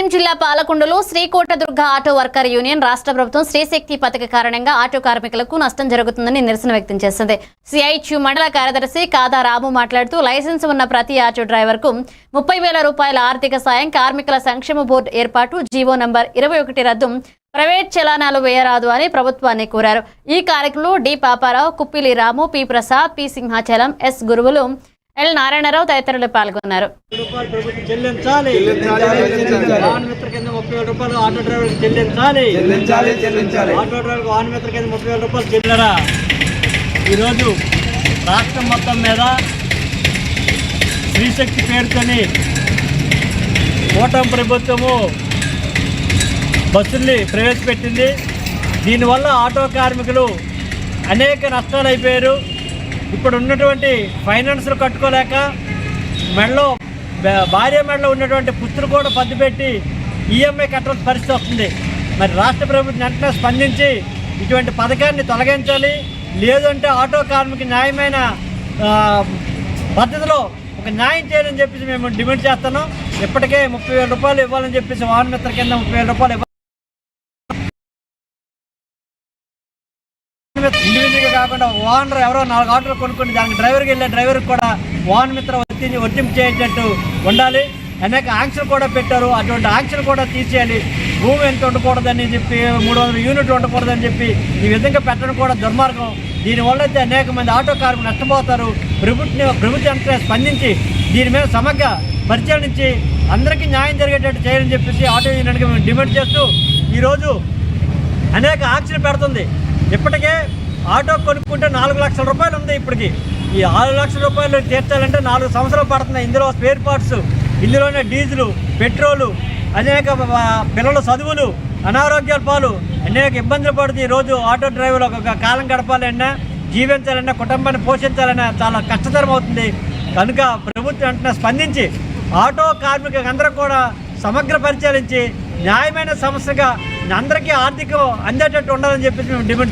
మన్యం జిల్లా పాలకొండలో శ్రీకోటదుర్గ auto worker union రాష్ట్ర ప్రభుత్వం శ్రీశక్తి పథక కారణంగా ఆటో కార్మికులకు నష్టం జరుగుతుందని నిరసన వ్యక్తం చేసింది. సిఐటియు మండల కార్యదర్శి కాదా రాము మాట్లాడుతూ లైసెన్స్ ఉన్న ప్రతి ఆటో డ్రైవర్కు 30,000 రూపాయల ఆర్థిక సాయం, కార్మికుల సంక్షేమ బోర్డు ఏర్పాటు, జీవో నంబర్ 21 రద్దు, ప్రైవేట్ చలానాలు వేయరాదు అని ప్రభుత్వాన్ని కోరారు. ఈ కార్యక్రమంలో D Paparao, Kuppili Ramu, P Prasad, P Simhachalam, S Guruvulu, L Narayanarao తదితరులు పాల్గొన్నారు. ఈరోజు రాష్ట్రం మొత్తం మీద శ్రీశక్తి పేరుతోని కూటమి ప్రభుత్వము బస్సుల్ని ప్రవేశపెట్టింది. దీనివల్ల ఆటో కార్మికులు అనేక నష్టాలు అయిపోయారు. ఇప్పుడు ఉన్నటువంటి ఫైనాన్స్లు కట్టుకోలేక భార్య మెడలో ఉన్నటువంటి పుత్రులు కూడా పద్దు పెట్టి ఈఎంఐ కట్టాల్సిన పరిస్థితి వస్తుంది. మరి రాష్ట్ర ప్రభుత్వం వెంటనే స్పందించి ఇటువంటి పథకాన్ని తొలగించాలి, లేదంటే ఆటో కార్మిక న్యాయమైన పద్ధతిలో ఒక న్యాయం చేయాలని చెప్పేసి మేము డిమాండ్ చేస్తున్నాం. ఇప్పటికే 30,000 రూపాయలు ఇవ్వాలని చెప్పేసి వాహన మిత్ర కింద 30,000 రూపాయలు ఇవ్వాలి. ఇండివిజువల్గా కాకుండా ఓనర్ ఎవరో 4 ఆటోలు కొనుక్కొని దానికి డ్రైవర్కి వెళ్ళే డ్రైవర్కి కూడా వాహన మిత్ర వర్తింపు చేసేటట్టు ఉండాలి. అనేక ఆంక్షలు కూడా పెట్టారు. అటువంటి ఆంక్షలు కూడా తీసేయాలి. భూమి ఎంత ఉండకూడదని చెప్పి 300 యూనిట్లు ఉండకూడదని చెప్పి ఈ విధంగా పెట్టడం కూడా దుర్మార్గం. దీనివల్ల అయితే అనేక మంది ఆటో కార్మికులు నష్టపోతారు. ప్రభుత్వం స్పందించి దీని మీద సమగ్ర పరిశీలించి అందరికీ న్యాయం జరిగేటట్టు చేయాలని చెప్పేసి ఆటో యూనియన్కి మేము డిమాండ్ చేస్తూ ఈరోజు అనేక ఆంక్షలు పెడుతుంది. ఇప్పటికే ఆటో కొనుక్కుంటే 4 లక్షల రూపాయలు ఉంది. ఇప్పటికి ఈ 6 లక్షల రూపాయలు తీర్చాలంటే 4 సంవత్సరాలు పడుతున్నాయి. ఇందులో స్పేర్ పార్ట్స్, ఇందులోనే డీజిలు, పెట్రోలు, అనేక పిల్లల చదువులు, అనారోగ్యాల పాలు, అనేక ఇబ్బందులు పడుతుంది. ఈరోజు ఆటో డ్రైవర్లు ఒక కాలం గడపాలన్నా, జీవించాలన్నా, కుటుంబాన్ని పోషించాలన్నా చాలా కష్టతరం అవుతుంది. కనుక ప్రభుత్వం వెంటనే స్పందించి ఆటో కార్మికులందరూ కూడా సమగ్ర పరిశీలించి న్యాయమైన సమస్యగా అందరికీ ఆర్థికం అందేటట్టు ఉండాలని చెప్పేసి మేము డిమాండ్